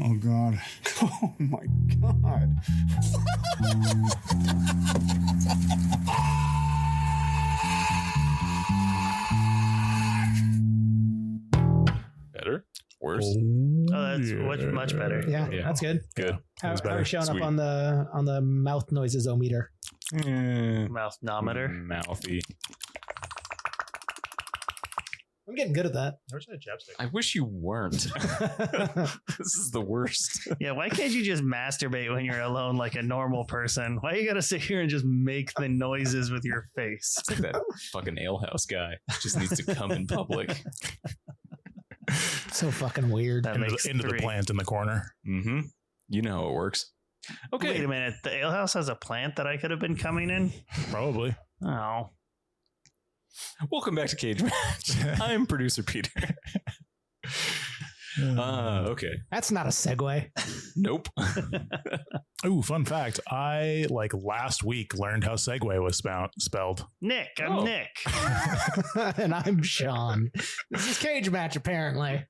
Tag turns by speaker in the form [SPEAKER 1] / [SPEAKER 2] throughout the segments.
[SPEAKER 1] Oh, God. Oh, my God.
[SPEAKER 2] Better? Worse?
[SPEAKER 3] Oh, that's much better.
[SPEAKER 4] Yeah, that's good.
[SPEAKER 2] Good.
[SPEAKER 4] How
[SPEAKER 2] That's
[SPEAKER 4] are we showing
[SPEAKER 2] Sweet.
[SPEAKER 4] up on the mouth noises-o-meter?
[SPEAKER 3] Mouth-nometer.
[SPEAKER 2] Mouthy.
[SPEAKER 4] I'm getting good at that.
[SPEAKER 5] Where's that chapstick?
[SPEAKER 2] I wish you weren't. This is the worst.
[SPEAKER 3] Yeah, why can't you just masturbate when you're alone like a normal person? Why you gotta sit here and just make the noises with your face?
[SPEAKER 2] It's like that fucking alehouse guy. Just needs to come in public.
[SPEAKER 4] So fucking weird.
[SPEAKER 3] That
[SPEAKER 5] Into,
[SPEAKER 3] makes
[SPEAKER 5] the, into the
[SPEAKER 3] three.
[SPEAKER 5] plant in the corner.
[SPEAKER 2] Mm-hmm. You know how it works. Okay.
[SPEAKER 3] Wait a minute. The alehouse has a plant that I could have been coming in?
[SPEAKER 5] Probably.
[SPEAKER 3] Oh.
[SPEAKER 2] Welcome back to Cage Match. I'm producer Peter. Okay.
[SPEAKER 4] That's not a segue.
[SPEAKER 2] Nope.
[SPEAKER 5] Ooh, fun fact. I, last week, learned how Segway was spelled.
[SPEAKER 3] Nick. I'm
[SPEAKER 2] Oh.
[SPEAKER 3] Nick.
[SPEAKER 4] And I'm Sean. This is Cage Match, apparently.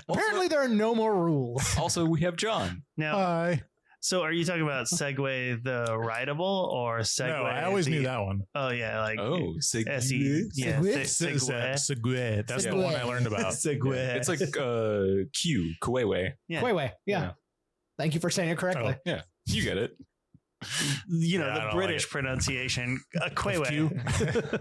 [SPEAKER 4] Apparently, there are no more rules.
[SPEAKER 2] Also, we have John.
[SPEAKER 3] Now,
[SPEAKER 5] Hi.
[SPEAKER 3] so are you talking about Segway the rideable or Segway?
[SPEAKER 5] No, I always knew that one.
[SPEAKER 3] Oh, yeah. Like
[SPEAKER 2] Oh,
[SPEAKER 3] S-E. Yeah.
[SPEAKER 4] Segway?
[SPEAKER 3] Segway.
[SPEAKER 5] Segway. That's the one I learned about.
[SPEAKER 3] Segway.
[SPEAKER 2] It's like Q, Kuwewe.
[SPEAKER 3] Yeah.
[SPEAKER 4] Wait. Yeah. Thank you for saying it correctly.
[SPEAKER 2] Yeah, you get it.
[SPEAKER 3] You know,
[SPEAKER 5] Yeah, I
[SPEAKER 3] the
[SPEAKER 5] don't
[SPEAKER 3] British
[SPEAKER 5] like it.
[SPEAKER 3] pronunciation. Quayway.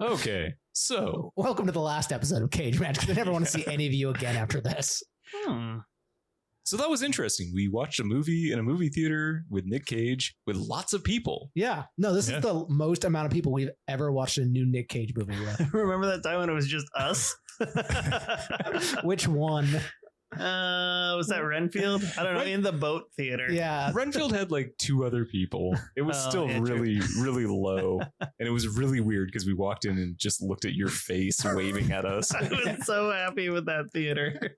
[SPEAKER 2] Okay, so
[SPEAKER 4] Welcome to the last episode of Cage Match, because I never want to see any of you again after this.
[SPEAKER 2] that was interesting. We watched a movie in a movie theater with Nick Cage with lots of people.
[SPEAKER 4] Yeah. No, this
[SPEAKER 5] Yeah.
[SPEAKER 4] is the most amount of people we've ever watched a new Nick Cage movie with.
[SPEAKER 3] Remember that time when it was just us?
[SPEAKER 4] Which one?
[SPEAKER 3] Was that Renfield? I don't know. In the boat theater.
[SPEAKER 4] Yeah.
[SPEAKER 2] Renfield had like two other people. It was
[SPEAKER 3] Oh,
[SPEAKER 2] still
[SPEAKER 3] yeah, true.
[SPEAKER 2] really, really low. And it was really weird because we walked in and just looked at your face waving at us.
[SPEAKER 3] I was so happy with that theater.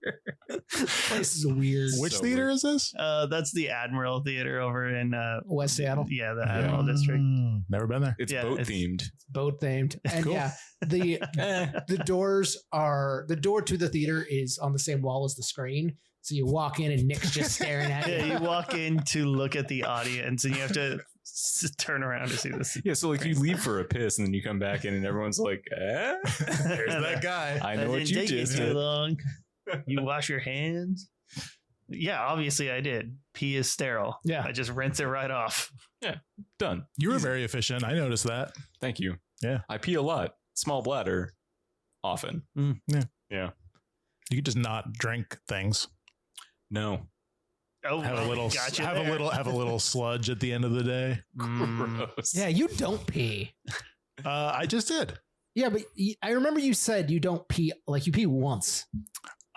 [SPEAKER 4] Place is weird.
[SPEAKER 5] Which
[SPEAKER 2] So
[SPEAKER 5] theater
[SPEAKER 2] weird.
[SPEAKER 5] is this?
[SPEAKER 3] That's the Admiral Theater over in
[SPEAKER 4] West Seattle.
[SPEAKER 3] yeah, the Admiral District.
[SPEAKER 5] Never been there.
[SPEAKER 2] It's
[SPEAKER 3] Yeah,
[SPEAKER 2] boat
[SPEAKER 3] it's-
[SPEAKER 2] themed.
[SPEAKER 4] Boat themed. And
[SPEAKER 5] Cool.
[SPEAKER 4] yeah, the the door to the theater is on the same wall as the screen. So you walk in and Nick's just staring at
[SPEAKER 3] Yeah,
[SPEAKER 4] you.
[SPEAKER 3] you walk in to look at the audience and you have to turn around to see this.
[SPEAKER 2] Yeah, so like you leave for a piss and then you come back in and everyone's like, eh?
[SPEAKER 5] There's that guy.
[SPEAKER 2] I know
[SPEAKER 3] That
[SPEAKER 2] what
[SPEAKER 3] didn't
[SPEAKER 2] you
[SPEAKER 3] take
[SPEAKER 2] just
[SPEAKER 3] too
[SPEAKER 2] did.
[SPEAKER 3] long. You wash your hands. Yeah, obviously I did. Pee is sterile.
[SPEAKER 4] Yeah.
[SPEAKER 3] I just rinse it right off.
[SPEAKER 2] Done.
[SPEAKER 5] You were very efficient. I noticed that.
[SPEAKER 2] Thank you.
[SPEAKER 5] Yeah.
[SPEAKER 2] I pee a lot. Small bladder. Often.
[SPEAKER 5] You could just not drink things.
[SPEAKER 2] No.
[SPEAKER 3] Oh,
[SPEAKER 5] Have a little
[SPEAKER 3] gotcha
[SPEAKER 5] have
[SPEAKER 3] there.
[SPEAKER 5] a little sludge at the end of the day.
[SPEAKER 2] Gross.
[SPEAKER 4] Yeah, you don't pee.
[SPEAKER 5] I just did.
[SPEAKER 4] Yeah, but I remember you said you don't pee, like you pee once.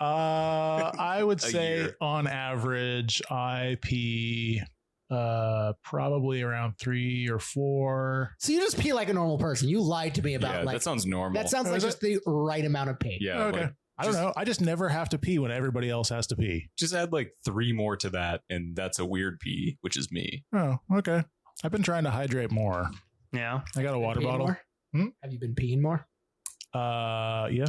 [SPEAKER 5] I would
[SPEAKER 2] A
[SPEAKER 5] say
[SPEAKER 2] year.
[SPEAKER 5] on average I pee probably around 3 or 4.
[SPEAKER 4] So you just pee like a normal person. You lied to me about
[SPEAKER 2] Yeah, that sounds normal.
[SPEAKER 4] that sounds
[SPEAKER 5] Oh,
[SPEAKER 4] like
[SPEAKER 5] is
[SPEAKER 4] just the right amount of pee.
[SPEAKER 2] Yeah.
[SPEAKER 5] Okay.
[SPEAKER 2] Like,
[SPEAKER 5] I don't know. I just never have to pee when everybody else has to pee.
[SPEAKER 2] just add like 3 more to that, and that's a weird pee, which is me.
[SPEAKER 5] Oh, okay. I've been trying to hydrate more.
[SPEAKER 3] Yeah.
[SPEAKER 5] I got a water
[SPEAKER 4] Peeing
[SPEAKER 5] bottle.
[SPEAKER 4] more?
[SPEAKER 5] Hmm?
[SPEAKER 4] Have you been peeing more?
[SPEAKER 5] Yeah,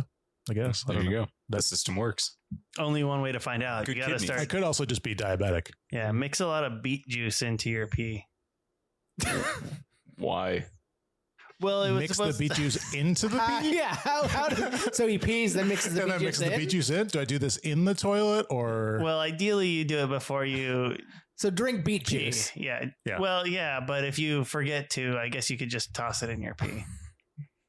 [SPEAKER 5] I guess. I
[SPEAKER 2] There
[SPEAKER 5] don't
[SPEAKER 2] you
[SPEAKER 5] know.
[SPEAKER 2] go. That system works.
[SPEAKER 3] Only one way to find out.
[SPEAKER 2] Good
[SPEAKER 3] You gotta
[SPEAKER 2] kidneys.
[SPEAKER 5] I
[SPEAKER 3] start.
[SPEAKER 5] could also just be diabetic.
[SPEAKER 3] Yeah, mix a lot of beet juice into your pee.
[SPEAKER 2] Why?
[SPEAKER 3] Well, it was
[SPEAKER 5] Mix the
[SPEAKER 3] supposed
[SPEAKER 5] beet juice into the pee?
[SPEAKER 4] Yeah. So he pees, then mixes the
[SPEAKER 5] And
[SPEAKER 4] beet
[SPEAKER 5] then
[SPEAKER 4] juice
[SPEAKER 5] mix the
[SPEAKER 4] in?
[SPEAKER 5] beet juice in? Do I do this in the toilet or?
[SPEAKER 3] Well, ideally you do it before you
[SPEAKER 4] So drink beet
[SPEAKER 3] pee.
[SPEAKER 4] juice.
[SPEAKER 3] Yeah.
[SPEAKER 5] Yeah.
[SPEAKER 3] Well, yeah, but if you forget to, I guess you could just toss it in your pee.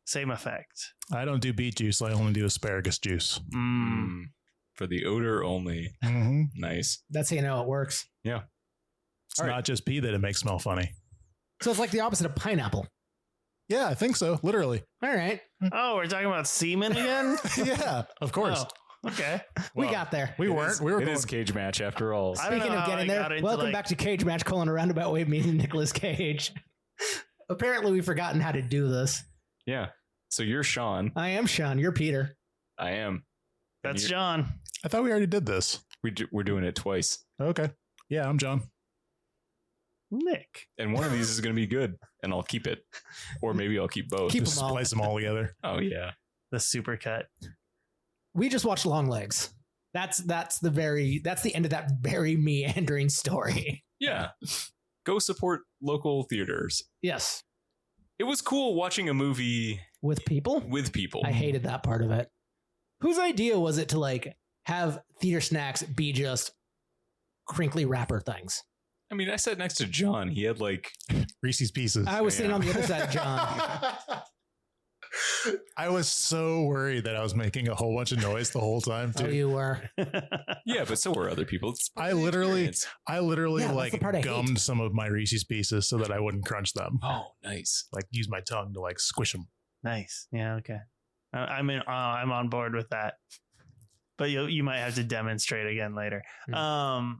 [SPEAKER 3] Same effect.
[SPEAKER 5] I don't do beet juice. I only do asparagus juice.
[SPEAKER 3] Mm.
[SPEAKER 2] For the odor only.
[SPEAKER 5] Mm-hmm.
[SPEAKER 2] Nice.
[SPEAKER 4] That's how you know it works.
[SPEAKER 5] It's
[SPEAKER 2] All right.
[SPEAKER 5] not just pee that it makes smell funny.
[SPEAKER 4] So it's like the opposite of pineapple.
[SPEAKER 5] Yeah, I think so. Literally.
[SPEAKER 4] All right.
[SPEAKER 3] Oh, we're talking about semen again?
[SPEAKER 5] Yeah, of course.
[SPEAKER 3] Oh, okay.
[SPEAKER 4] We
[SPEAKER 5] Well,
[SPEAKER 4] got there.
[SPEAKER 5] We weren't. We were
[SPEAKER 2] It
[SPEAKER 5] going.
[SPEAKER 2] is cage match after all.
[SPEAKER 3] I don't
[SPEAKER 4] Speaking
[SPEAKER 3] know
[SPEAKER 4] of
[SPEAKER 3] how
[SPEAKER 4] getting
[SPEAKER 3] I
[SPEAKER 4] there,
[SPEAKER 3] got into,
[SPEAKER 4] welcome
[SPEAKER 3] like-
[SPEAKER 4] back to Cage Match, calling a roundabout way, me and Nicolas Cage. Apparently, we've forgotten how to do this.
[SPEAKER 2] Yeah. So you're Sean.
[SPEAKER 4] I am Sean. You're Peter.
[SPEAKER 2] I am.
[SPEAKER 3] That's
[SPEAKER 2] you-
[SPEAKER 3] John.
[SPEAKER 5] I thought we already did this.
[SPEAKER 2] We're doing it twice.
[SPEAKER 5] Okay. Yeah, I'm John.
[SPEAKER 3] Nick.
[SPEAKER 2] And one of these is going to be good, and I'll keep it. Or maybe I'll keep both.
[SPEAKER 4] Keep
[SPEAKER 5] Just
[SPEAKER 4] them all.
[SPEAKER 5] splice them all together.
[SPEAKER 2] Oh, yeah.
[SPEAKER 3] The supercut.
[SPEAKER 4] We just watched Longlegs. That's the end of that very meandering story.
[SPEAKER 2] Yeah. Go support local theaters.
[SPEAKER 4] Yes.
[SPEAKER 2] It was cool watching a movie
[SPEAKER 4] With people?
[SPEAKER 2] with people.
[SPEAKER 4] I hated that part of it. Whose idea was it to like have theater snacks be just crinkly wrapper things?
[SPEAKER 2] I mean, I sat next to John. He had like
[SPEAKER 5] Reese's Pieces.
[SPEAKER 4] I was sitting on the other side of John.
[SPEAKER 5] I was so worried that I was making a whole bunch of noise the whole time
[SPEAKER 4] Oh,
[SPEAKER 5] too.
[SPEAKER 4] you were.
[SPEAKER 2] yeah, but so were other people. It's part
[SPEAKER 5] I
[SPEAKER 2] of the
[SPEAKER 5] literally
[SPEAKER 2] experience.
[SPEAKER 4] Yeah, that's
[SPEAKER 5] like
[SPEAKER 4] the part I hate.
[SPEAKER 5] gummed some of my Reese's Pieces so that I wouldn't crunch them.
[SPEAKER 2] Oh, nice.
[SPEAKER 5] Like use my tongue to like squish them.
[SPEAKER 3] Nice. Yeah. Okay. I'm on board with that. But you might have to demonstrate again later.
[SPEAKER 4] Hmm.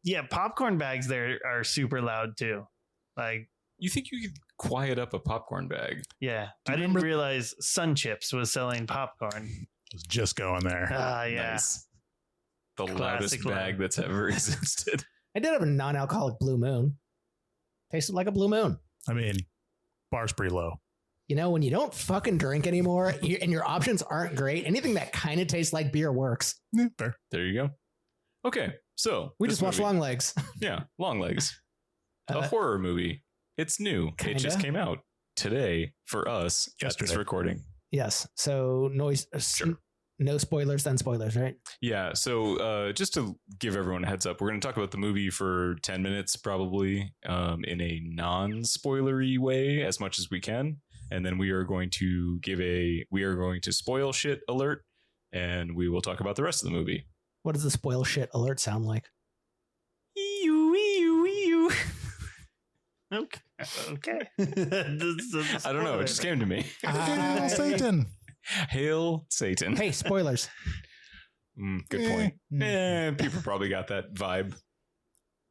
[SPEAKER 3] Yeah, popcorn bags there are super loud too. Like,
[SPEAKER 2] You think you could quiet up a popcorn bag?
[SPEAKER 3] yeah,
[SPEAKER 5] Do
[SPEAKER 3] I
[SPEAKER 5] you
[SPEAKER 3] didn't
[SPEAKER 5] remember-
[SPEAKER 3] realize Sun Chips was selling popcorn.
[SPEAKER 5] I was just going there.
[SPEAKER 3] Yeah.
[SPEAKER 2] Nice. The
[SPEAKER 3] Classic
[SPEAKER 2] loudest bag
[SPEAKER 3] line.
[SPEAKER 2] that's ever existed.
[SPEAKER 4] I did have a non-alcoholic Blue Moon. Tasted like a Blue Moon.
[SPEAKER 5] I mean, bar's pretty low.
[SPEAKER 4] You know, when you don't fucking drink anymore and your options aren't great, anything that kind of tastes like beer works.
[SPEAKER 5] Yeah, fair.
[SPEAKER 2] There you go. Okay, so
[SPEAKER 4] We
[SPEAKER 2] this
[SPEAKER 4] just watched
[SPEAKER 2] movie-
[SPEAKER 4] Longlegs.
[SPEAKER 2] Yeah, Longlegs, a
[SPEAKER 4] Uh,
[SPEAKER 2] horror movie. It's new.
[SPEAKER 4] Kinda.
[SPEAKER 2] It just came out today for us at this
[SPEAKER 5] Yesterday.
[SPEAKER 2] recording.
[SPEAKER 4] Yes. So
[SPEAKER 2] Sure.
[SPEAKER 4] no spoilers, then spoilers, right?
[SPEAKER 2] Yeah. So just to give everyone a heads up, we're going to talk about the movie for 10 minutes, probably in a non-spoilery way as much as we can. And then we are going to spoil shit alert, and we will talk about the rest of the movie.
[SPEAKER 4] What does the spoil shit alert sound like?
[SPEAKER 3] Okay.
[SPEAKER 2] I don't know. It just came to me.
[SPEAKER 5] Hail Satan.
[SPEAKER 2] Hail Satan.
[SPEAKER 4] Hey, spoilers.
[SPEAKER 2] Good point. People probably got that vibe.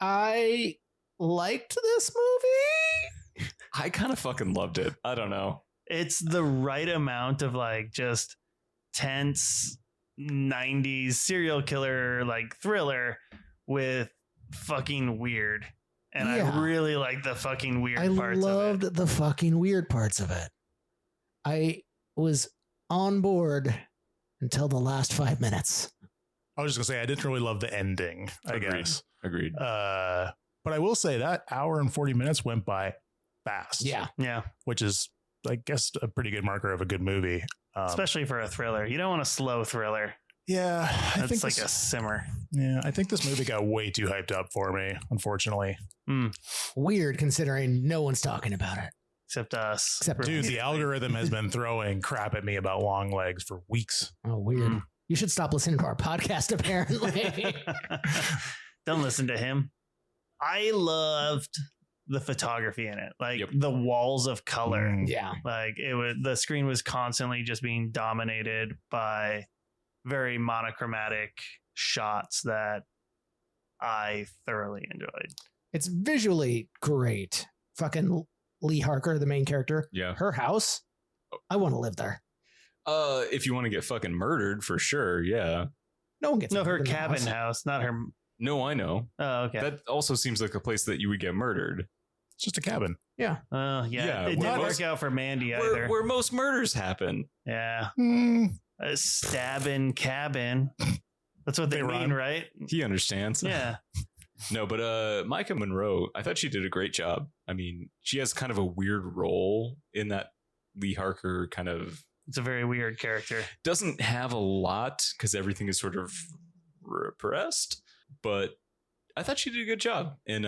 [SPEAKER 4] I liked this movie.
[SPEAKER 2] I kind of fucking loved it. I don't know.
[SPEAKER 3] It's the right amount of like just tense 90s serial killer like thriller with fucking weird. And
[SPEAKER 4] Yeah.
[SPEAKER 3] I really like the fucking weird
[SPEAKER 4] I
[SPEAKER 3] parts
[SPEAKER 4] loved
[SPEAKER 3] of it.
[SPEAKER 4] the fucking weird parts of it. I was on board until the last 5 minutes.
[SPEAKER 5] I was just gonna say I didn't really love the ending, I
[SPEAKER 2] Agreed.
[SPEAKER 5] guess.
[SPEAKER 2] Agreed.
[SPEAKER 5] But I will say that hour and 40 minutes went by fast.
[SPEAKER 4] Yeah.
[SPEAKER 3] Yeah.
[SPEAKER 5] Which is, I guess, a pretty good marker of a good movie.
[SPEAKER 3] Especially for a thriller. You don't want a slow thriller.
[SPEAKER 5] Yeah, I
[SPEAKER 3] That's
[SPEAKER 5] think
[SPEAKER 3] like
[SPEAKER 5] this,
[SPEAKER 3] a simmer.
[SPEAKER 5] yeah, I think this movie got way too hyped up for me, unfortunately.
[SPEAKER 4] Weird considering no one's talking about it.
[SPEAKER 3] Except us.
[SPEAKER 4] Except-
[SPEAKER 5] Dude, the algorithm has been throwing crap at me about Longlegs for weeks.
[SPEAKER 4] Oh, weird.
[SPEAKER 3] Mm.
[SPEAKER 4] You should stop listening to our podcast, apparently.
[SPEAKER 3] Don't listen to him. I loved the photography in it. Like
[SPEAKER 2] Yep.
[SPEAKER 3] the walls of color.
[SPEAKER 5] Mm.
[SPEAKER 4] Yeah.
[SPEAKER 3] Like the screen was constantly just being dominated by very monochromatic shots that I thoroughly enjoyed.
[SPEAKER 4] It's visually great. Fucking Lee Harker, the main character.
[SPEAKER 2] Yeah.
[SPEAKER 4] Her house. I want to live there.
[SPEAKER 2] If you want to get fucking murdered, for sure. Yeah.
[SPEAKER 4] No one gets
[SPEAKER 3] No, her
[SPEAKER 4] murdered in the
[SPEAKER 3] cabin
[SPEAKER 4] house.
[SPEAKER 3] house, not her.
[SPEAKER 2] No, I know.
[SPEAKER 3] Oh, okay.
[SPEAKER 2] That also seems like a place that you would get murdered.
[SPEAKER 5] It's just a cabin.
[SPEAKER 3] Yeah,
[SPEAKER 2] Yeah,
[SPEAKER 3] it
[SPEAKER 2] where
[SPEAKER 3] didn't
[SPEAKER 2] most-
[SPEAKER 3] work out for Mandy either.
[SPEAKER 2] Where most murders happen.
[SPEAKER 3] Yeah,
[SPEAKER 5] Mm,
[SPEAKER 3] a stabbing cabin. That's what they
[SPEAKER 5] They
[SPEAKER 3] mean,
[SPEAKER 5] rhyme.
[SPEAKER 3] right?
[SPEAKER 2] He understands.
[SPEAKER 3] Yeah.
[SPEAKER 2] No, but Micah Monroe, I thought she did a great job. I mean, she has kind of a weird role in that Lee Harker kind of
[SPEAKER 3] It's a very weird character.
[SPEAKER 2] doesn't have a lot because everything is sort of repressed, but I thought she did a good job. And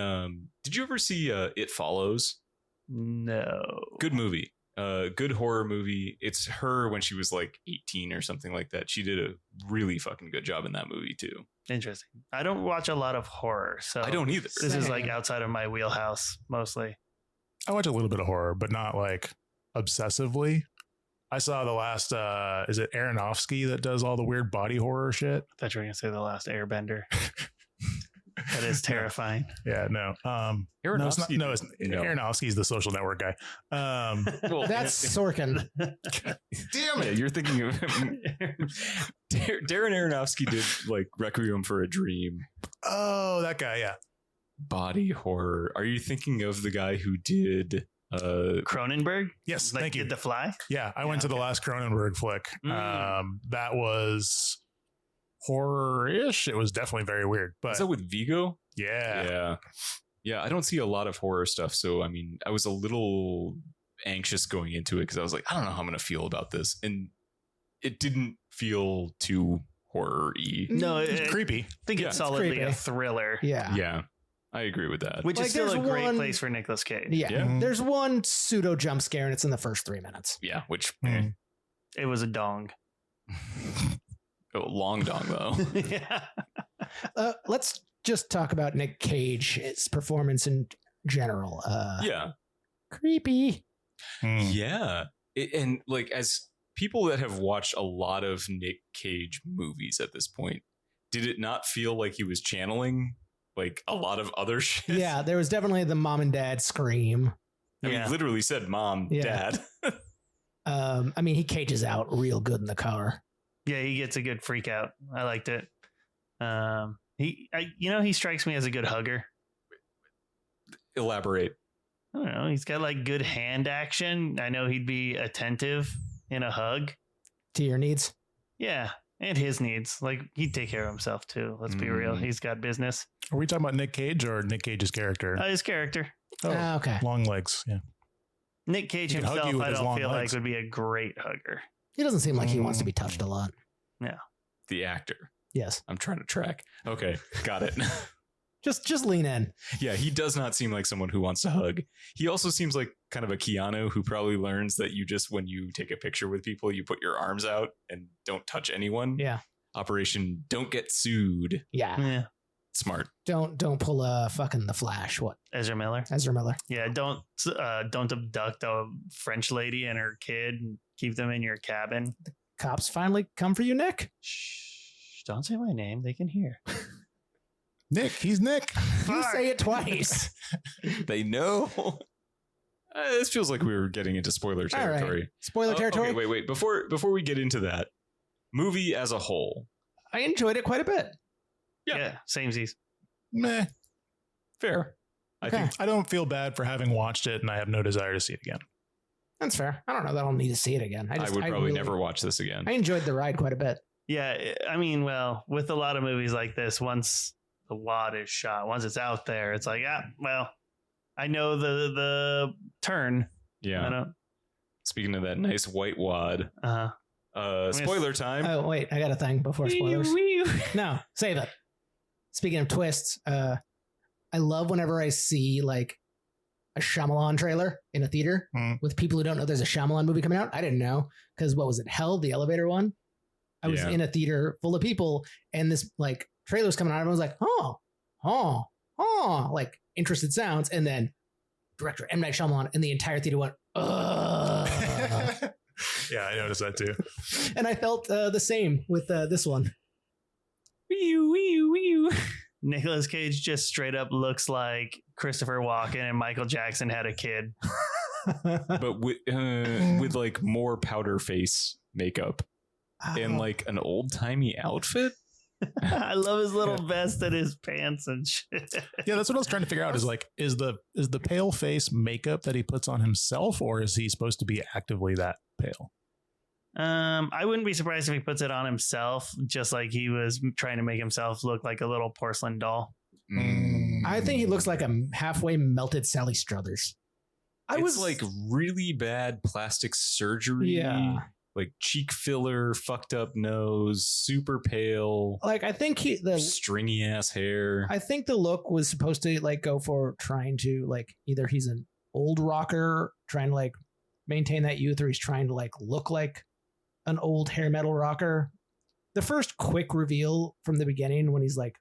[SPEAKER 2] did you ever see It Follows?
[SPEAKER 3] No.
[SPEAKER 2] Good movie. Good horror movie. It's her when she was like 18 or something like that. She did a really fucking good job in that movie too.
[SPEAKER 3] Interesting. I don't watch a lot of horror, so
[SPEAKER 2] I don't either.
[SPEAKER 3] This is
[SPEAKER 4] Same.
[SPEAKER 3] like outside of my wheelhouse mostly.
[SPEAKER 5] I watch a little bit of horror, but not like obsessively. I saw the last, is it Aronofsky that does all the weird body horror shit?
[SPEAKER 3] I thought you were gonna say The Last Airbender. That is terrifying.
[SPEAKER 5] Yeah, no. No, it's not.
[SPEAKER 2] Aronofsky-
[SPEAKER 5] No, it's
[SPEAKER 2] No.
[SPEAKER 5] Aronofsky's the Social Network guy.
[SPEAKER 2] Well,
[SPEAKER 4] That's Sorkin.
[SPEAKER 5] Damn
[SPEAKER 2] yeah, you're thinking of Darren Aronofsky did like Requiem for a Dream.
[SPEAKER 5] Oh, that guy. Yeah.
[SPEAKER 2] Body horror. Are you thinking of the guy who did
[SPEAKER 3] Cronenberg?
[SPEAKER 5] Yes.
[SPEAKER 3] Like
[SPEAKER 5] Thank you.
[SPEAKER 3] did The Fly?
[SPEAKER 5] Yeah, I went to the last Cronenberg flick.
[SPEAKER 3] Mm.
[SPEAKER 5] That was horror-ish. It was definitely very weird. But
[SPEAKER 2] Is that with Vigo?
[SPEAKER 5] yeah.
[SPEAKER 2] Yeah, I don't see a lot of horror stuff. So, I mean, I was a little anxious going into it because I was like, I don't know how I'm going to feel about this. And it didn't feel too horror-y.
[SPEAKER 3] No,
[SPEAKER 5] It's creepy.
[SPEAKER 3] I think
[SPEAKER 2] Yeah,
[SPEAKER 3] it's
[SPEAKER 2] it's
[SPEAKER 3] solidly
[SPEAKER 4] creepy.
[SPEAKER 3] a thriller,
[SPEAKER 4] Yeah.
[SPEAKER 2] Yeah, I agree with that.
[SPEAKER 3] which
[SPEAKER 4] Like,
[SPEAKER 3] is still a
[SPEAKER 4] there's
[SPEAKER 3] great
[SPEAKER 4] one-
[SPEAKER 3] place for Nicolas Cage.
[SPEAKER 4] Yeah.
[SPEAKER 2] Yeah.
[SPEAKER 4] There's one pseudo jump scare and it's in the first 3 minutes.
[SPEAKER 2] Yeah, which
[SPEAKER 5] Mm.
[SPEAKER 3] It was a dong.
[SPEAKER 2] long dong though.
[SPEAKER 3] Yeah.
[SPEAKER 4] Let's just talk about Nick Cage, his performance in general.
[SPEAKER 2] Yeah,
[SPEAKER 4] Creepy.
[SPEAKER 5] Mm.
[SPEAKER 2] yeah, and like as people that have watched a lot of Nick Cage movies at this point, did it not feel like he was channeling like a lot of other shit?
[SPEAKER 4] Yeah, there was definitely the mom and dad scream.
[SPEAKER 2] I mean,
[SPEAKER 3] Yeah.
[SPEAKER 2] literally said mom,
[SPEAKER 4] Yeah.
[SPEAKER 2] dad.
[SPEAKER 4] I mean, he cages out real good in the car.
[SPEAKER 3] Yeah, he gets a good freak out. I liked it. He strikes me as a good hugger.
[SPEAKER 2] Elaborate.
[SPEAKER 3] I don't know. He's got like good hand action. I know he'd be attentive in a hug.
[SPEAKER 4] To your needs.
[SPEAKER 3] Yeah, and his needs. Like he'd take care of himself too. Let's be real. He's got business.
[SPEAKER 5] Are we talking about Nick Cage or Nick Cage's character?
[SPEAKER 3] His character,
[SPEAKER 5] Oh,
[SPEAKER 4] Okay.
[SPEAKER 5] Longlegs. Yeah.
[SPEAKER 3] Nick Cage
[SPEAKER 5] He can hug
[SPEAKER 3] himself,
[SPEAKER 5] you with
[SPEAKER 3] I
[SPEAKER 5] his
[SPEAKER 3] don't
[SPEAKER 5] long
[SPEAKER 3] feel
[SPEAKER 5] legs.
[SPEAKER 3] like would be a great hugger.
[SPEAKER 4] He doesn't seem like he wants to be touched a lot.
[SPEAKER 2] The actor.
[SPEAKER 4] Yes.
[SPEAKER 2] I'm trying to track. Okay, got it.
[SPEAKER 4] Just lean in.
[SPEAKER 2] Yeah, he does not seem like someone who wants to hug. He also seems like kind of a Keanu who probably learns that you just, when you take a picture with people, you put your arms out and don't touch anyone.
[SPEAKER 4] Yeah.
[SPEAKER 2] Operation Don't Get Sued.
[SPEAKER 4] Yeah.
[SPEAKER 3] Yeah,
[SPEAKER 2] Smart.
[SPEAKER 4] Don't pull a fucking The Flash. What?
[SPEAKER 3] Ezra Miller.
[SPEAKER 4] Ezra Miller.
[SPEAKER 3] Yeah, don't abduct a French lady and her kid and keep them in your cabin.
[SPEAKER 4] Cops finally come for you, Nick.
[SPEAKER 3] Shh! Don't say my name. They can hear.
[SPEAKER 5] Nick. He's Nick.
[SPEAKER 4] You say it twice.
[SPEAKER 2] They know. This feels like we were getting into spoiler
[SPEAKER 4] All right.
[SPEAKER 2] territory.
[SPEAKER 4] Spoiler territory.
[SPEAKER 2] Okay, wait. Before we get into that, movie as a whole.
[SPEAKER 4] I enjoyed it quite a bit.
[SPEAKER 3] Yeah, samesies.
[SPEAKER 5] Meh.
[SPEAKER 2] Fair. I
[SPEAKER 4] Okay.
[SPEAKER 2] think
[SPEAKER 5] I don't feel bad for having watched it, and I have no desire to see it again.
[SPEAKER 4] That's fair. I don't know that I'll need to see it again.
[SPEAKER 2] I would probably never watch this again.
[SPEAKER 4] I enjoyed the ride quite a bit.
[SPEAKER 3] Yeah, I mean, well, with a lot of movies like this, once the wad is shot, once it's out there, it's like, I know the turn.
[SPEAKER 2] Yeah.
[SPEAKER 3] I don't.
[SPEAKER 2] Speaking of that nice white wad, spoiler time.
[SPEAKER 4] Oh, wait. I got a thing before spoilers. No, save it. Speaking of twists, I love whenever I see like a Shyamalan trailer in a theater with people who don't know there's a Shyamalan movie coming out. I didn't know because what was it? Hell, the elevator one. I was
[SPEAKER 2] Yeah.
[SPEAKER 4] in a theater full of people and this like trailer was coming out. And I was like, like interested sounds. And then director M. Night Shyamalan and the entire theater went, ugh.
[SPEAKER 5] Yeah, I noticed that too.
[SPEAKER 4] And I felt the same with this one.
[SPEAKER 3] Nicolas Cage just straight up looks like Christopher Walken and Michael Jackson had a kid.
[SPEAKER 2] But with like more powder face makeup and like an old timey outfit.
[SPEAKER 3] I love his little vest and his pants and shit.
[SPEAKER 5] Yeah, that's what I was trying to figure out. Is like, is the pale face makeup that he puts on himself, or is he supposed to be actively that pale?
[SPEAKER 3] I wouldn't be surprised if he puts it on himself, just like he was trying to make himself look like a little porcelain doll.
[SPEAKER 4] I think he looks like a halfway melted Sally Struthers.
[SPEAKER 2] It's like really bad plastic surgery.
[SPEAKER 4] Yeah.
[SPEAKER 2] Like cheek filler, fucked up nose, super pale,
[SPEAKER 4] Like I think
[SPEAKER 2] stringy ass hair.
[SPEAKER 4] I think the look was supposed to like go for trying to like either he's an old rocker trying to like maintain that youth or he's trying to like look like an old hair metal rocker. The first quick reveal from the beginning when he's like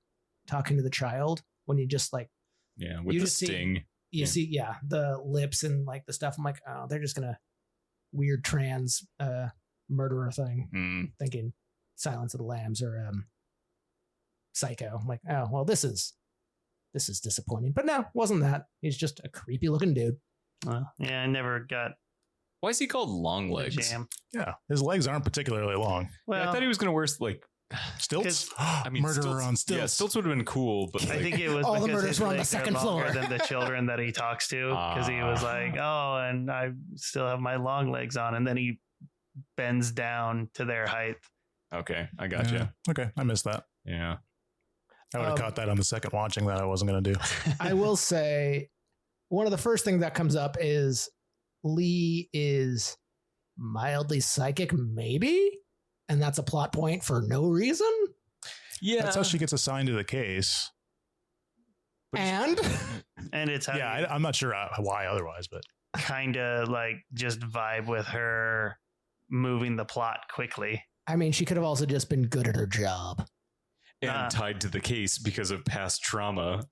[SPEAKER 4] talking to the child, when he just like
[SPEAKER 2] Yeah, with
[SPEAKER 4] You
[SPEAKER 2] the
[SPEAKER 4] just see-
[SPEAKER 2] sting.
[SPEAKER 4] you see the lips and like the stuff. I'm like, oh, they're just gonna weird trans murderer thing. Thinking Silence of the Lambs or Psycho. I'm like, oh well, this is disappointing. But no, wasn't that. He's just a creepy looking dude.
[SPEAKER 3] Yeah, I never got
[SPEAKER 2] Why is he called
[SPEAKER 3] the
[SPEAKER 2] Longlegs?
[SPEAKER 3] jam.
[SPEAKER 5] Yeah, his legs aren't particularly long.
[SPEAKER 3] Well,
[SPEAKER 2] Yeah, I thought he was going to wear like,
[SPEAKER 5] Stilts?
[SPEAKER 2] I mean,
[SPEAKER 5] Murderer
[SPEAKER 2] stilts,
[SPEAKER 5] on stilts.
[SPEAKER 2] Yeah, stilts would have been cool, but
[SPEAKER 3] I
[SPEAKER 2] like,
[SPEAKER 3] think it was
[SPEAKER 4] All the
[SPEAKER 3] because
[SPEAKER 4] murders
[SPEAKER 3] his
[SPEAKER 4] were on the
[SPEAKER 3] legs are
[SPEAKER 4] second
[SPEAKER 3] longer
[SPEAKER 4] floor.
[SPEAKER 3] than the children that he talks to, because he was like, "Oh, and I still have my long legs on," and then he bends down to their height.
[SPEAKER 2] Okay, I gotcha.
[SPEAKER 5] Yeah. Okay, I missed that.
[SPEAKER 2] Yeah.
[SPEAKER 5] I would have caught that on the second watching that I wasn't going to do.
[SPEAKER 4] I will say one of the first things that comes up is Lee is mildly psychic, maybe, and that's a plot point for no reason.
[SPEAKER 2] Yeah.
[SPEAKER 5] That's how she gets assigned to the case.
[SPEAKER 4] And
[SPEAKER 3] it's how
[SPEAKER 5] Yeah, I'm not sure why otherwise, but
[SPEAKER 3] kind of like just vibe with her moving the plot quickly.
[SPEAKER 4] I mean, she could have also just been good at her job.
[SPEAKER 2] and tied to the case because of past trauma.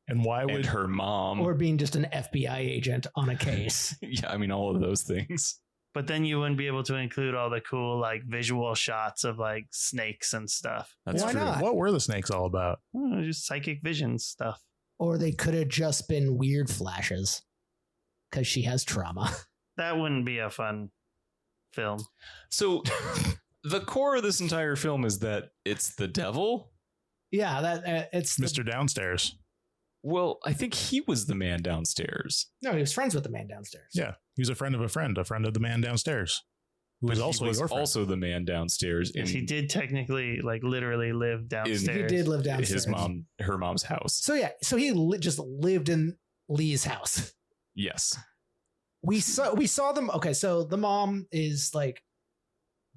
[SPEAKER 5] And why would
[SPEAKER 2] And her mom.
[SPEAKER 4] Or being just an FBI agent on a case.
[SPEAKER 2] Yeah, I mean, all of those things.
[SPEAKER 3] But then you wouldn't be able to include all the cool like visual shots of like snakes and stuff.
[SPEAKER 2] That's
[SPEAKER 4] Why
[SPEAKER 2] true.
[SPEAKER 4] not?
[SPEAKER 5] What were the snakes all about?
[SPEAKER 3] Just psychic vision stuff.
[SPEAKER 4] Or they could have just been weird flashes because she has trauma.
[SPEAKER 3] That wouldn't be a fun film.
[SPEAKER 2] So the core of this entire film is that it's the devil.
[SPEAKER 4] Yeah, that it's
[SPEAKER 5] Mr. Downstairs.
[SPEAKER 2] Well, I think he was the man downstairs.
[SPEAKER 4] No, he was friends with the man downstairs.
[SPEAKER 5] Yeah. He was a friend of the man downstairs. Who was
[SPEAKER 2] But
[SPEAKER 5] also
[SPEAKER 2] he was
[SPEAKER 5] your friend.
[SPEAKER 2] also the man downstairs.
[SPEAKER 3] Yes, he did technically like literally live downstairs.
[SPEAKER 4] He did live downstairs.
[SPEAKER 2] Her mom's house.
[SPEAKER 4] So yeah, so he just lived in Lee's house.
[SPEAKER 2] Yes.
[SPEAKER 4] We saw them. Okay, so the mom is like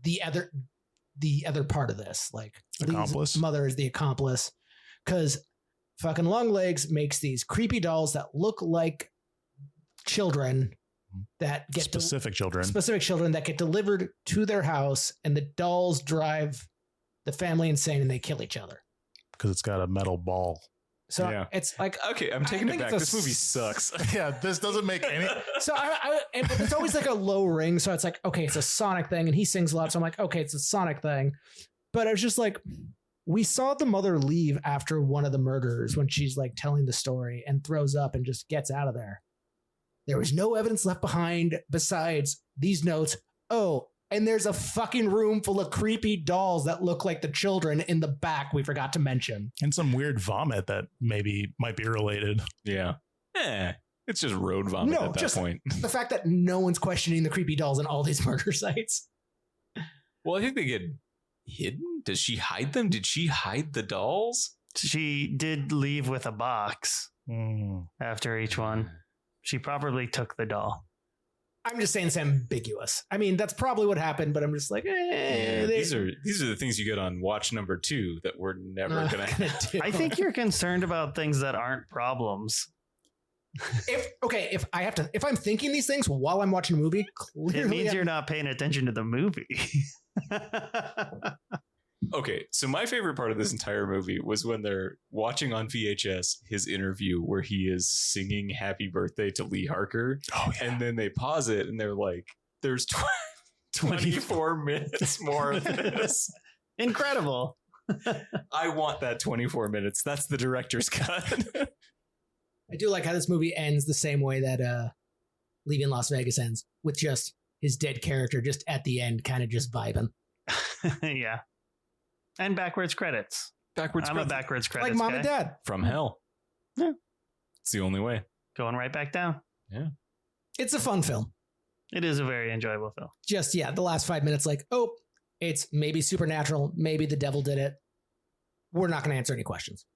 [SPEAKER 4] the other part of this. Like
[SPEAKER 5] Accomplice?
[SPEAKER 4] Lee's mother is the accomplice because fucking Longlegs makes these creepy dolls that look like children that get
[SPEAKER 5] specific children
[SPEAKER 4] that get delivered to their house, and the dolls drive the family insane and they kill each other.
[SPEAKER 5] because it's got a metal ball.
[SPEAKER 4] So
[SPEAKER 2] Yeah.
[SPEAKER 4] it's like
[SPEAKER 2] Okay, I'm taking it
[SPEAKER 4] think
[SPEAKER 2] back.
[SPEAKER 4] it's a
[SPEAKER 2] This movie sucks.
[SPEAKER 5] Yeah, this doesn't make any.
[SPEAKER 4] so but it's always like a low ring. So it's like, okay, it's a Sonic thing, and he sings a lot. So I'm like, okay, it's a Sonic thing. But I was just like, we saw the mother leave after one of the murders when she's like telling the story and throws up and just gets out of there. There was no evidence left behind besides these notes. Oh, and there's a fucking room full of creepy dolls that look like the children in the back we forgot to mention.
[SPEAKER 5] And some weird vomit that maybe might be related.
[SPEAKER 2] Yeah. It's just road vomit
[SPEAKER 4] No,
[SPEAKER 2] at that
[SPEAKER 4] just-
[SPEAKER 2] point.
[SPEAKER 4] The fact that no one's questioning the creepy dolls in all these murder sites.
[SPEAKER 2] Well, I think they get hidden. Does she hide them? Did she hide the dolls?
[SPEAKER 3] She did leave with a box after each one. She probably took the doll.
[SPEAKER 4] I'm just saying it's ambiguous. I mean, that's probably what happened, but I'm just like,
[SPEAKER 2] These are the things you get on watch number 2 that we're never gonna
[SPEAKER 4] do.
[SPEAKER 3] I think you're concerned about things that aren't problems.
[SPEAKER 4] If I'm thinking these things while I'm watching a movie, clearly
[SPEAKER 3] It means you're not paying attention to the movie.
[SPEAKER 2] Okay, so my favorite part of this entire movie was when they're watching on VHS his interview where he is singing Happy Birthday to Lee Harker.
[SPEAKER 5] Oh, yeah.
[SPEAKER 2] And then they pause it and they're like, there's 24 minutes more of this.
[SPEAKER 3] Incredible.
[SPEAKER 2] I want that 24 minutes. That's the director's cut.
[SPEAKER 4] I do like how this movie ends the same way that Leaving Las Vegas ends, with just his dead character just at the end, kind of just vibing.
[SPEAKER 3] Yeah. And backwards credits. I'm
[SPEAKER 2] credits.
[SPEAKER 3] a backwards credits
[SPEAKER 4] Like mom
[SPEAKER 3] guy.
[SPEAKER 4] and dad.
[SPEAKER 2] From hell.
[SPEAKER 3] Yeah.
[SPEAKER 2] It's the only way.
[SPEAKER 3] Going right back down.
[SPEAKER 4] It's a fun film.
[SPEAKER 3] It is a very enjoyable film.
[SPEAKER 4] Just, the last 5 minutes, like, oh, it's maybe supernatural. Maybe the devil did it. We're not going to answer any questions.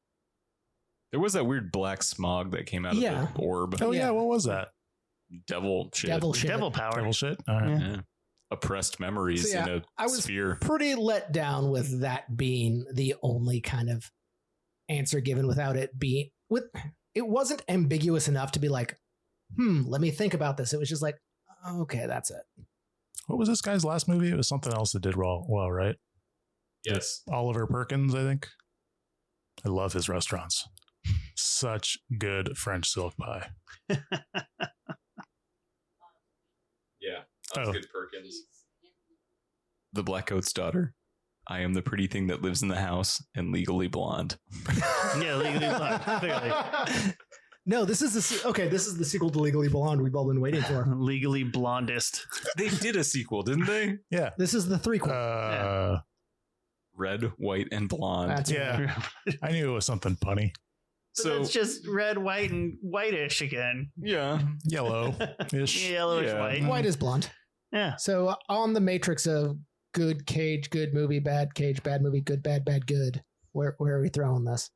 [SPEAKER 2] There was that weird black smog that came out of
[SPEAKER 4] Yeah.
[SPEAKER 2] the orb.
[SPEAKER 5] Oh, yeah.
[SPEAKER 4] Yeah.
[SPEAKER 5] What was that?
[SPEAKER 2] Devil shit.
[SPEAKER 4] Devil shit.
[SPEAKER 3] Devil power.
[SPEAKER 5] Devil shit? All right.
[SPEAKER 3] Yeah.
[SPEAKER 2] Yeah. Oppressed memories
[SPEAKER 4] So, yeah,
[SPEAKER 2] in
[SPEAKER 4] I
[SPEAKER 2] a
[SPEAKER 4] was
[SPEAKER 2] sphere.
[SPEAKER 4] pretty let down with that being the only kind of answer given without it being it wasn't ambiguous enough to be like, let me think about this. It was just like, okay, that's it.
[SPEAKER 5] What was this guy's last movie? It was something else that did well, right?
[SPEAKER 2] Yes.
[SPEAKER 5] Oliver Perkins, I think. I love his restaurants. Such good French silk pie.
[SPEAKER 2] Yeah.
[SPEAKER 5] Oh.
[SPEAKER 2] Good Perkins. The Black Coat's daughter. I am the pretty thing that lives in the house and legally blonde.
[SPEAKER 3] Yeah, Legally Blonde. Clearly.
[SPEAKER 4] No, this is the sequel to Legally Blonde we've all been waiting for.
[SPEAKER 3] Legally Blondest.
[SPEAKER 2] They did a sequel, didn't they?
[SPEAKER 5] Yeah.
[SPEAKER 4] This is the threequel.
[SPEAKER 2] Red, white, and blonde.
[SPEAKER 4] That's
[SPEAKER 5] Yeah. I knew it was something punny.
[SPEAKER 2] So
[SPEAKER 3] it's just red, white, and whitish again.
[SPEAKER 2] yeah.
[SPEAKER 5] Yellow-ish.
[SPEAKER 3] Yellowish
[SPEAKER 2] Yeah.
[SPEAKER 3] white.
[SPEAKER 4] White is blonde.
[SPEAKER 3] Yeah.
[SPEAKER 4] So on the matrix of good Cage, good movie, bad Cage, bad movie, good, bad, bad, good. Where are we throwing this?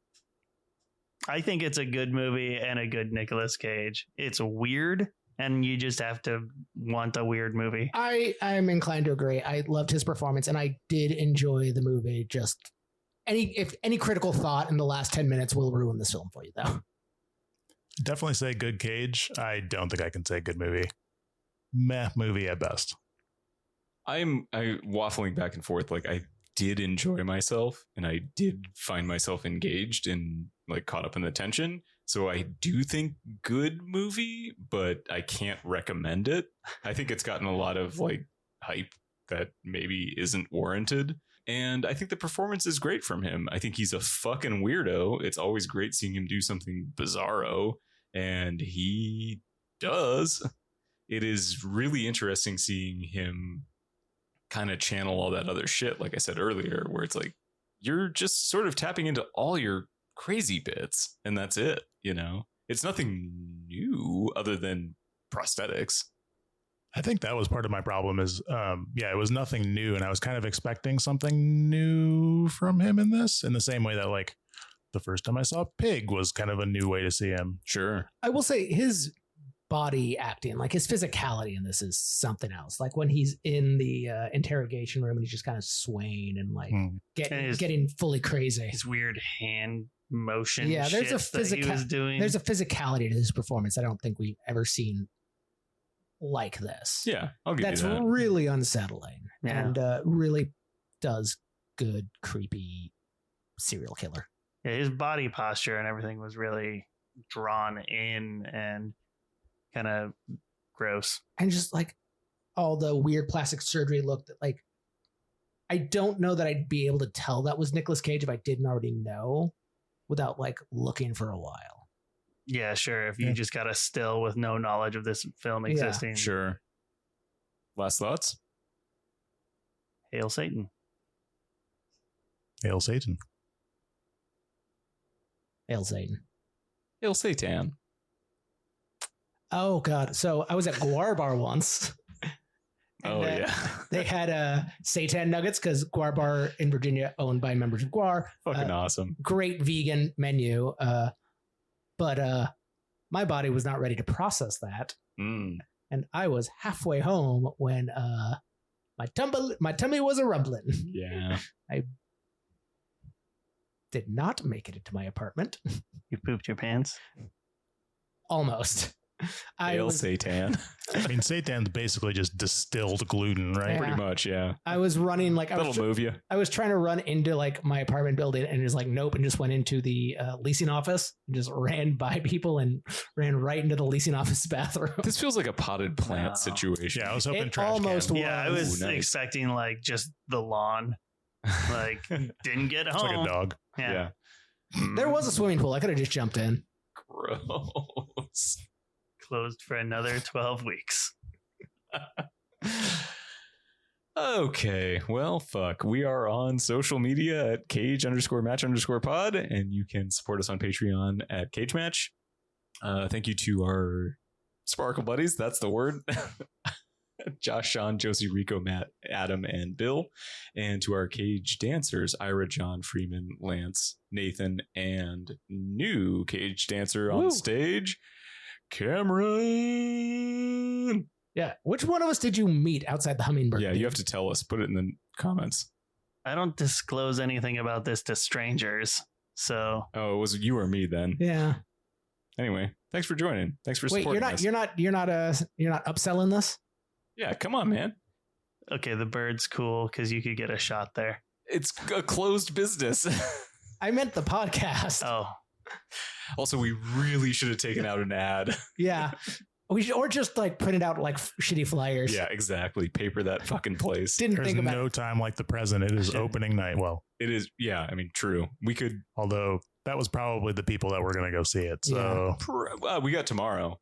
[SPEAKER 3] I think it's a good movie and a good Nicolas Cage. It's weird, and you just have to want a weird movie.
[SPEAKER 4] I'm inclined to agree. I loved his performance, and I did enjoy the movie. Just if any critical thought in the last 10 minutes will ruin this film for you, though.
[SPEAKER 5] Definitely say good Cage. I don't think I can say good movie. Meh movie at best.
[SPEAKER 2] I waffling back and forth. Like, I did enjoy myself, and I did find myself engaged and like caught up in the tension. So I do think good movie, but I can't recommend it. I think it's gotten a lot of like hype that maybe isn't warranted. And I think the performance is great from him. I think he's a fucking weirdo. It's always great seeing him do something bizarro, and he does. It is really interesting seeing him kind of channel all that other shit, like I said earlier, where it's like you're just sort of tapping into all your crazy bits, and that's it. You know, it's nothing new other than prosthetics.
[SPEAKER 5] I think that was part of my problem is, it was nothing new. And I was kind of expecting something new from him in this, in the same way that like the first time I saw Pig was kind of a new way to see him.
[SPEAKER 2] Sure.
[SPEAKER 4] I will say his body acting, like his physicality in this is something else. Like when he's in the interrogation room and he's just kind of swaying and like getting fully crazy.
[SPEAKER 3] His weird hand motion.
[SPEAKER 4] Yeah, there's a
[SPEAKER 3] there's
[SPEAKER 4] a physicality to his performance I don't think we've ever seen like this.
[SPEAKER 2] Yeah, I'll give
[SPEAKER 4] That's
[SPEAKER 2] you that.
[SPEAKER 4] really unsettling and really does good creepy serial killer.
[SPEAKER 3] Yeah, his body posture and everything was really drawn in and kind of gross.
[SPEAKER 4] And just like all the weird plastic surgery look that like I don't know that I'd be able to tell that was Nicolas Cage if I didn't already know without like looking for a while.
[SPEAKER 3] Yeah, sure. If you just got a still with no knowledge of this film existing.
[SPEAKER 2] Sure. Last thoughts?
[SPEAKER 3] Hail Satan.
[SPEAKER 5] Hail Satan.
[SPEAKER 4] Hail Satan.
[SPEAKER 2] Hail Satan.
[SPEAKER 4] Oh God. So I was at Guar Bar once.
[SPEAKER 2] And,
[SPEAKER 4] they had seitan nuggets because Guar Bar in Virginia owned by members of Guar.
[SPEAKER 2] Fucking awesome.
[SPEAKER 4] Great vegan menu. But my body was not ready to process that. And I was halfway home when my tummy was a rumbling.
[SPEAKER 2] Yeah.
[SPEAKER 4] I did not make it into my apartment.
[SPEAKER 3] You pooped your pants?
[SPEAKER 4] Almost.
[SPEAKER 2] Hail Satan.
[SPEAKER 5] I mean, seitan's basically just distilled gluten, right?
[SPEAKER 4] Yeah.
[SPEAKER 2] Pretty much, yeah.
[SPEAKER 4] I was running like
[SPEAKER 2] That'll move you.
[SPEAKER 4] I was trying to run into like my apartment building and just like nope, and just went into the leasing office and just ran by people and ran right into the leasing office bathroom.
[SPEAKER 2] This feels like a potted plant
[SPEAKER 3] Wow.
[SPEAKER 2] situation.
[SPEAKER 5] Yeah, I was hoping
[SPEAKER 4] It
[SPEAKER 5] trash
[SPEAKER 4] almost
[SPEAKER 5] can.
[SPEAKER 4] was.
[SPEAKER 3] Yeah, I was
[SPEAKER 2] Ooh, nice.
[SPEAKER 3] expecting like just the lawn. Like didn't get
[SPEAKER 5] It's
[SPEAKER 3] home.
[SPEAKER 5] like a dog.
[SPEAKER 3] Yeah.
[SPEAKER 4] There was a swimming pool. I could have just jumped in.
[SPEAKER 2] Gross.
[SPEAKER 3] Closed for another 12 weeks.
[SPEAKER 2] Okay, well, fuck. We are on social media at cage_match_pod, and you can support us on Patreon at Cage Match. Thank you to our Sparkle Buddies. That's the word. Josh, Sean, Josie, Rico, Matt, Adam, and Bill. And to our Cage Dancers, Ira, John, Freeman, Lance, Nathan, and new Cage Dancer on
[SPEAKER 4] Woo.
[SPEAKER 2] stage, Cameron.
[SPEAKER 4] Yeah. Which one of us did you meet outside the Hummingbird?
[SPEAKER 2] Yeah, you have to tell us. Put it in the comments.
[SPEAKER 3] I don't disclose anything about this to strangers. So
[SPEAKER 2] Oh, it was you or me then.
[SPEAKER 4] Yeah.
[SPEAKER 2] Anyway, thanks for joining. Thanks for
[SPEAKER 4] Wait,
[SPEAKER 2] supporting
[SPEAKER 4] you're
[SPEAKER 2] us.
[SPEAKER 4] not upselling this?
[SPEAKER 2] Yeah, come on, man.
[SPEAKER 3] okay, the bird's cool because you could get a shot there.
[SPEAKER 2] It's a closed business.
[SPEAKER 4] I meant the podcast.
[SPEAKER 3] Oh,
[SPEAKER 2] Also, we really should have taken out an ad.
[SPEAKER 4] Yeah. We should, or just like print it out like shitty flyers.
[SPEAKER 2] Yeah, exactly. Paper that fucking place.
[SPEAKER 4] Didn't
[SPEAKER 5] There's
[SPEAKER 4] think about
[SPEAKER 5] no
[SPEAKER 4] it.
[SPEAKER 5] time like the present. It is
[SPEAKER 3] Shit.
[SPEAKER 5] opening night. Well,
[SPEAKER 2] It is. Yeah, I mean, true. We could.
[SPEAKER 5] although that was probably the people that were going to go see it. So,
[SPEAKER 2] We got tomorrow.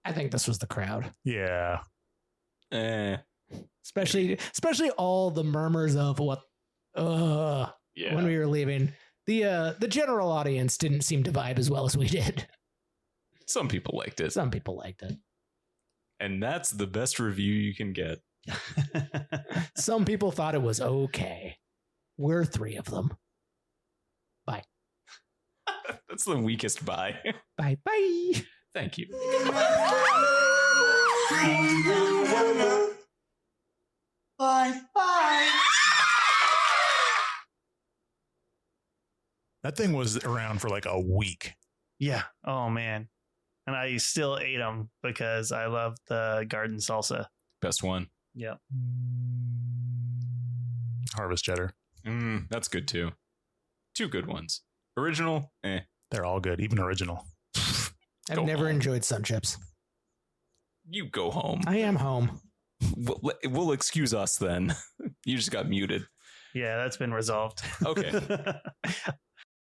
[SPEAKER 4] I think this was the crowd.
[SPEAKER 5] yeah.
[SPEAKER 4] Especially all the murmurs of what
[SPEAKER 2] Yeah.
[SPEAKER 4] when we were leaving. The general audience didn't seem to vibe as well as we did.
[SPEAKER 2] Some people liked it.
[SPEAKER 4] Some people liked it.
[SPEAKER 2] And that's the best review you can get.
[SPEAKER 4] Some people thought it was okay. We're 3 of them. Bye.
[SPEAKER 2] That's the weakest buy.
[SPEAKER 4] Bye. Bye.
[SPEAKER 2] Thank you.
[SPEAKER 1] Bye. Bye.
[SPEAKER 5] That thing was around for like a week.
[SPEAKER 3] Yeah. Oh man. And I still ate them because I love the garden salsa.
[SPEAKER 2] Best one.
[SPEAKER 3] Yep.
[SPEAKER 5] Harvest cheddar.
[SPEAKER 2] That's good too. 2 good ones. Original,
[SPEAKER 5] They're all good, even original.
[SPEAKER 4] I've
[SPEAKER 2] Go
[SPEAKER 4] never
[SPEAKER 2] home.
[SPEAKER 4] enjoyed Sun Chips.
[SPEAKER 2] You go home.
[SPEAKER 4] I am home.
[SPEAKER 2] We'll excuse us then. You just got muted.
[SPEAKER 3] Yeah, that's been resolved.
[SPEAKER 2] Okay.